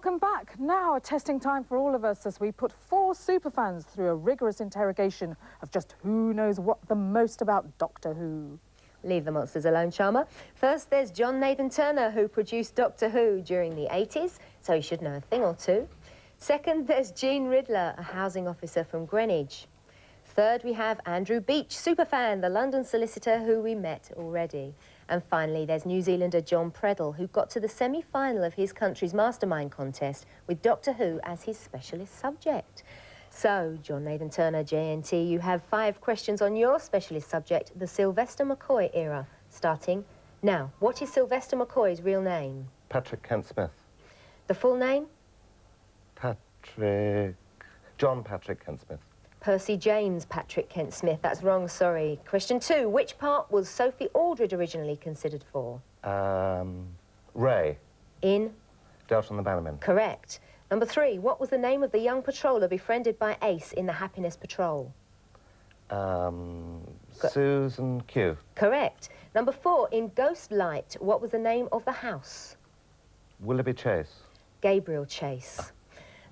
welcome back. Now a testing time for all of us as we put 4 superfans through a rigorous interrogation of just who knows what the most about Doctor Who. Leave the monsters alone, Charmer. First, there's John Nathan Turner, who produced Doctor Who during the 80s, so he should know a thing or two. Second, there's Jean Riddler, a housing officer from Greenwich. Third, we have Andrew Beech, superfan, the London solicitor who we met already. And finally, there's New Zealander Jon Preddle, who got to the semi-final of his country's Mastermind contest with Doctor Who as his specialist subject. So, John Nathan Turner, JNT, you have 5 questions on your specialist subject, the Sylvester McCoy era, starting now. What is Sylvester McCoy's real name? Patrick Kent-Smith. The full name? Jon Patrick Kent-Smith. Percy James Patrick Kent-Smith. That's wrong, sorry. Question 2. Which part was Sophie Aldred originally considered for? Ray. In? Delta and the Bannermen. Correct. Number 3. What was the name of the young patroller befriended by Ace in the Happiness Patrol? Susan Q. Correct. Number 4. In Ghost Light, what was the name of the house? Willoughby Chase. Gabriel Chase.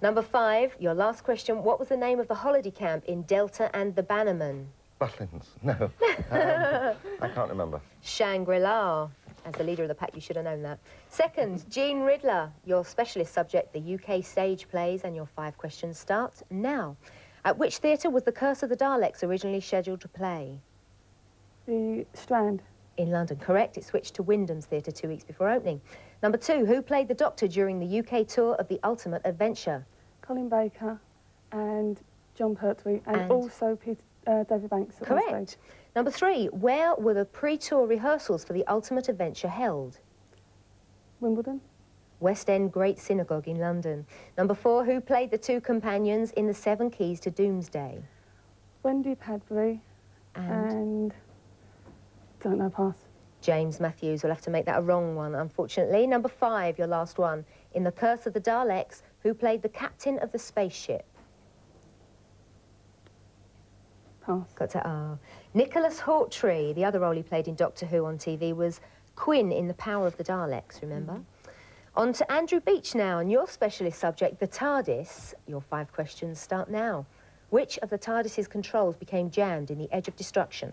Number 5, your last question. What was the name of the holiday camp in Delta and the Bannermen? Butlins. No. I can't remember. Shangri-La. As the leader of the pack, you should have known that. Second, Jean Riddler, your specialist subject, the UK stage plays, and your 5 questions start now. At which theatre was The Curse of the Daleks originally scheduled to play? The Strand. In London, correct. It switched to Wyndham's Theatre 2 weeks before opening. Number 2, who played the Doctor during the UK tour of The Ultimate Adventure? Colin Baker and Jon Pertwee, and also David Banks. Correct. Number 3, where were the pre-tour rehearsals for The Ultimate Adventure held? Wimbledon. West End Great Synagogue in London. Number 4, who played the 2 companions in The 7 Keys to Doomsday? Wendy Padbury and don't know, pass. James Matthews. We'll have to make that a wrong one, unfortunately. Number 5, your last one. In The Curse of the Daleks, who played the captain of the spaceship? Pass. Got to Nicholas Hawtrey, the other role he played in Doctor Who on TV, was Quinn in The Power of the Daleks, remember? On to Andrew Beech now, and your specialist subject, the TARDIS. Your 5 questions start now. Which of the TARDIS's controls became jammed in the Edge of Destruction?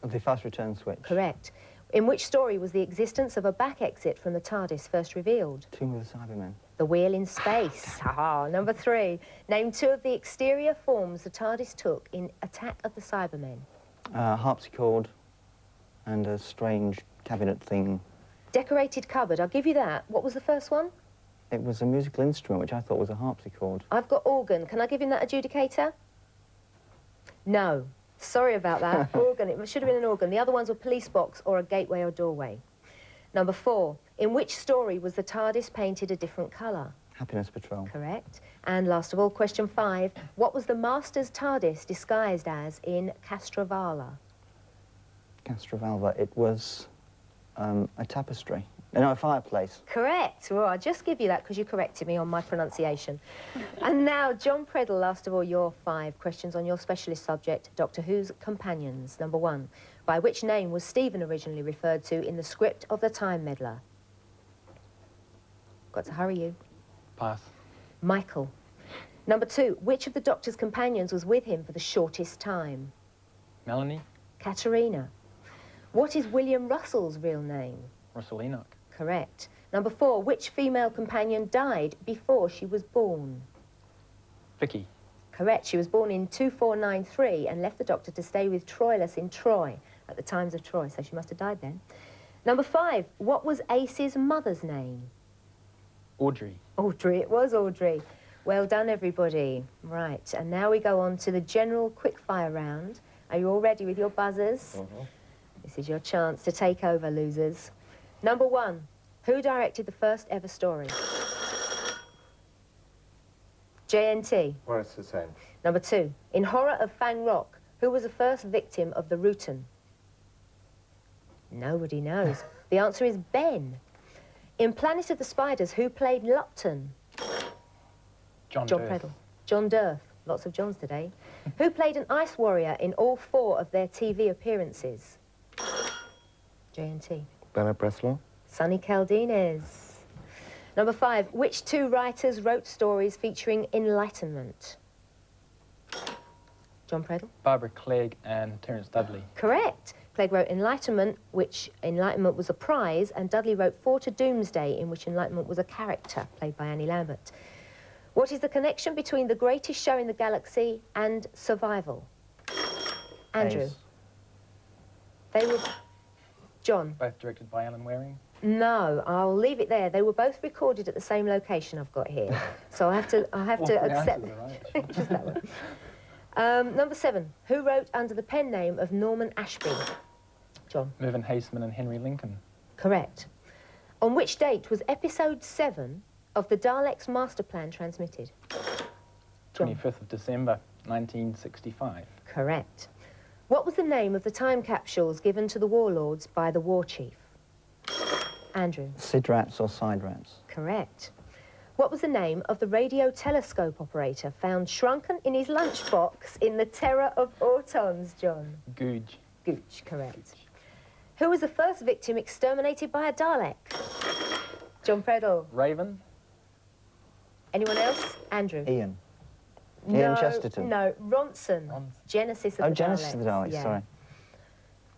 The fast return switch. Correct. In which story was the existence of a back exit from the TARDIS first revealed? Tomb of the Cybermen. The Wheel in Space. Haha. Number 3. Name 2 of the exterior forms the TARDIS took in Attack of the Cybermen. Harpsichord and a strange cabinet thing. Decorated cupboard. I'll give you that. What was the first one? It was a musical instrument, which I thought was a harpsichord. I've got organ. Can I give him that adjudicator? No. Sorry about that. Organ. It should have been an organ. The other ones were police box or a gateway or doorway. Number 4. In which story was the TARDIS painted a different colour? Happiness Patrol. Correct. And last of all, question 5. What was the Master's TARDIS disguised as in Castrovala? Castrovalva. It was a tapestry. No, a fireplace. Correct. Well, I'll just give you that because you corrected me on my pronunciation. And now, Jon Preddle, last of all, your 5 questions on your specialist subject, Doctor Who's companions. Number 1. By which name was Stephen originally referred to in the script of The Time Meddler? Got to hurry you. Pass. Michael. Number 2. Which of the Doctor's companions was with him for the shortest time? Melanie. Katerina. What is William Russell's real name? Russell Enoch. Correct. Number 4, which female companion died before she was born? Vicky. Correct. She was born in 2493 and left the Doctor to stay with Troilus in Troy at the times of Troy, so she must have died then. Number 5, what was Ace's mother's name? Audrey. Audrey. It was Audrey. Well done, everybody. Right, and now we go on to the general quickfire round. Are you all ready with your buzzers? This is your chance to take over, losers. Number 1, who directed the first ever story? JNT. Maurice Hussain. Number 2, in Horror of Fang Rock, who was the first victim of the Rutan? Nobody knows. The answer is Ben. In Planet of the Spiders, who played Lupton? Jon Preddle. John Dirth. Lots of Johns today. Who played an ice warrior in all 4 of their TV appearances? JNT. Bernard Bresslaw. Sonny Caldines. Number 5, which 2 writers wrote stories featuring enlightenment? Jon Preddle? Barbara Clegg and Terence Dudley. Correct. Clegg wrote Enlightenment, which Enlightenment was a prize, and Dudley wrote 4 to Doomsday, in which Enlightenment was a character, played by Annie Lambert. What is the connection between The Greatest Show in the Galaxy and Survival? Andrew? Ace. They were... John? Both directed by Alan Waring. No, I'll leave it there. They were both recorded at the same location I've got here. So I have to accept... Right. Just that one. Number 7, who wrote under the pen name of Norman Ashby? John? Mervyn Haseman and Henry Lincoln. Correct. On which date was episode 7 of the Daleks Master Plan transmitted? John? 25th of December, 1965. Correct. What was the name of the time capsules given to the warlords by the war chief? Andrew? Sid rats or side rats? Correct. What was the name of the radio telescope operator found shrunken in his lunchbox in The Terror of Autons, John? Googe. Gooch, correct. Who was the first victim exterminated by a Dalek? Jon Preddle. Raven. Anyone else? Andrew. Ian. No, Ian Chesterton. No, Ronson. Ronson. Genesis of Oh, the Genesis Daleks. of the Daleks, Yeah. sorry.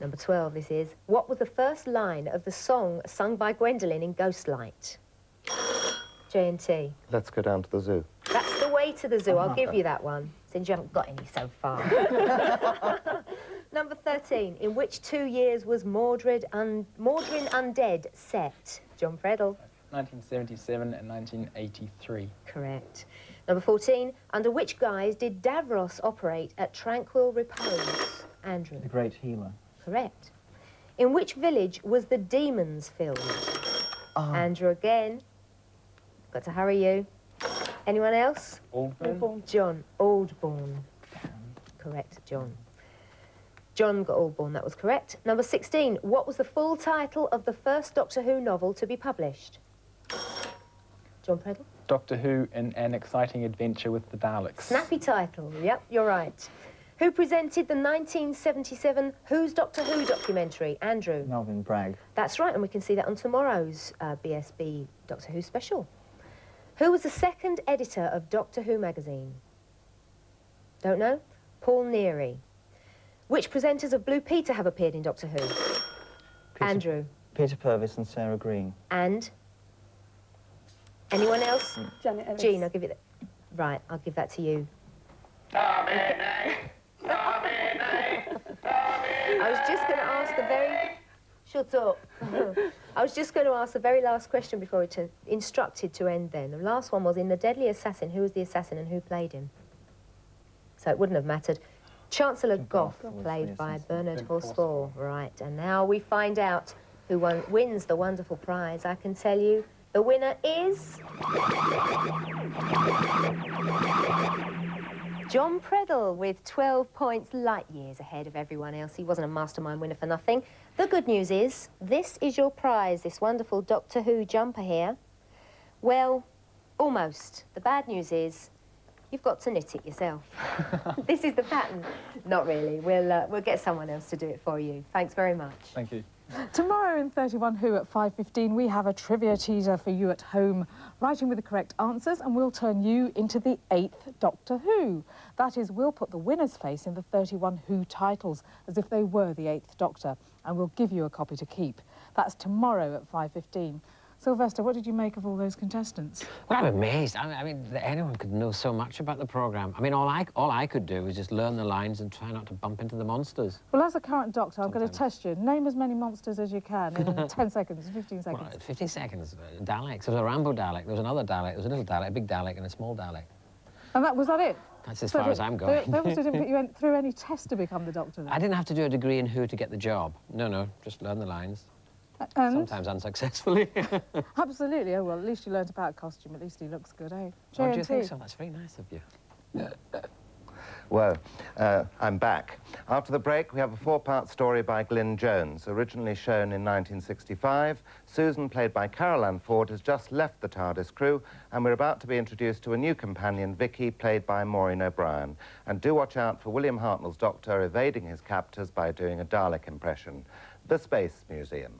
Number 12, this is. What was the first line of the song sung by Gwendolyn in Ghostlight? J&T. Let's go down to the zoo. That's the way to the zoo. I'll give you that one, since you haven't got any so far. Number 13. In which 2 years was Mordrin Undead set? Jon Preddle. 1977 and 1983. Correct. Number 14. Under which guise did Davros operate at Tranquil Repose? Andrew. The Great Healer. Correct. In which village was The Demons filmed? Andrew again. Got to hurry you. Anyone else? Aldburn. John. Aldbourne. Correct, John. John got Aldbourne, that was correct. Number 16. What was the full title of the first Doctor Who novel to be published? Jon Preddle. Doctor Who in an Exciting Adventure with the Daleks. Snappy title. Yep, you're right. Who presented the 1977 Who's Doctor Who documentary? Andrew. Melvyn Bragg. That's right, and we can see that on tomorrow's BSB Doctor Who special. Who was the second editor of Doctor Who magazine? Don't know? Paul Neary. Which presenters of Blue Peter have appeared in Doctor Who? Andrew. Peter Purvis and Sarah Green. And? Anyone else? Janet Ellis. Jean, I'll give you that. Right, I'll give that to you. I was just going to ask the very... Shut up. I was just going to ask the very last question before we instructed to end then. The last one was, in The Deadly Assassin, who was the assassin and who played him? So it wouldn't have mattered. Chancellor Gough, played by Bernard Horsfall. Right, and now we find out who wins the wonderful prize. I can tell you the winner is... Jon Preddle with 12 points, light years ahead of everyone else. He wasn't a mastermind winner for nothing. The good news is, this is your prize, this wonderful Doctor Who jumper here. Well, almost. The bad news is, you've got to knit it yourself. This is the pattern. Not really. We'll get someone else to do it for you. Thanks very much. Thank you. Tomorrow in 31 Who at 5:15, we have a trivia teaser for you at home, writing with the correct answers, and we'll turn you into the 8th Doctor Who. That is, we'll put the winner's face in the 31 Who titles, as if they were the 8th Doctor, and we'll give you a copy to keep. That's tomorrow at 5:15. Sylvester, what did you make of all those contestants? Well, I'm amazed. I mean, anyone could know so much about the programme. I mean, all I could do was just learn the lines and try not to bump into the monsters. Well, as a current Doctor, I'm going to test you. Name as many monsters as you can in 10 seconds, 15 seconds. Well, 15 seconds. Daleks. There was a Rambo Dalek, there was another Dalek, there was a little Dalek, a big Dalek and a small Dalek. And was that it? That's as far as I'm going. They obviously didn't put you through any test to become the Doctor, then. I didn't have to do a degree in Who to get the job. No, just learn the lines. And? Sometimes unsuccessfully. Absolutely. Oh, well, at least you learnt about costume. At least he looks good, eh? Oh, do you think so? That's very nice of you. Well, I'm back. After the break, we have a 4-part story by Glyn Jones, originally shown in 1965. Susan, played by Carol Ann Ford, has just left the TARDIS crew, and we're about to be introduced to a new companion, Vicky, played by Maureen O'Brien. And do watch out for William Hartnell's Doctor evading his captors by doing a Dalek impression. The Space Museum.